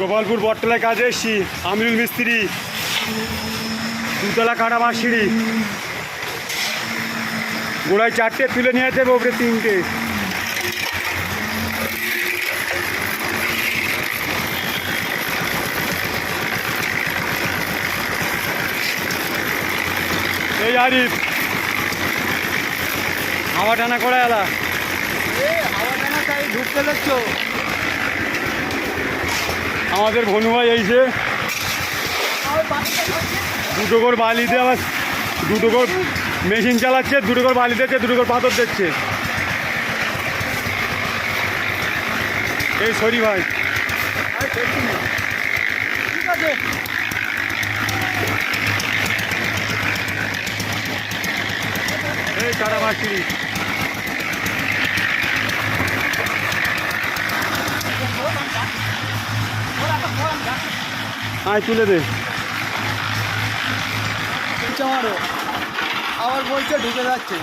গোপালপুর বটতলায় কাজে এসছি। আমিরুল মিস্ত্রি, দুতলা কাটা বাঁশ সিঁড়ি, গোড়ায় 4টে তুলে নিয়ে যেতে হবে, ওপরে 3টে। এই আরিফ হাওয়া টানা করে এলা হাওয়া টানা তাই ঢুকতে দেখছো। আমাদের ভনু ভাই এই যে দুটো করে বালিতে, আবার দুটো করে মেশিন চালাচ্ছে, দুটো করে বালি দিচ্ছে, দুটো করে পাথর দিচ্ছে। এই সরি ভাই, ঠিক আছে, এই কাটা মাছি আয় তুলে দে। মারো, আবার বলছে ঢুকে যাচ্ছে।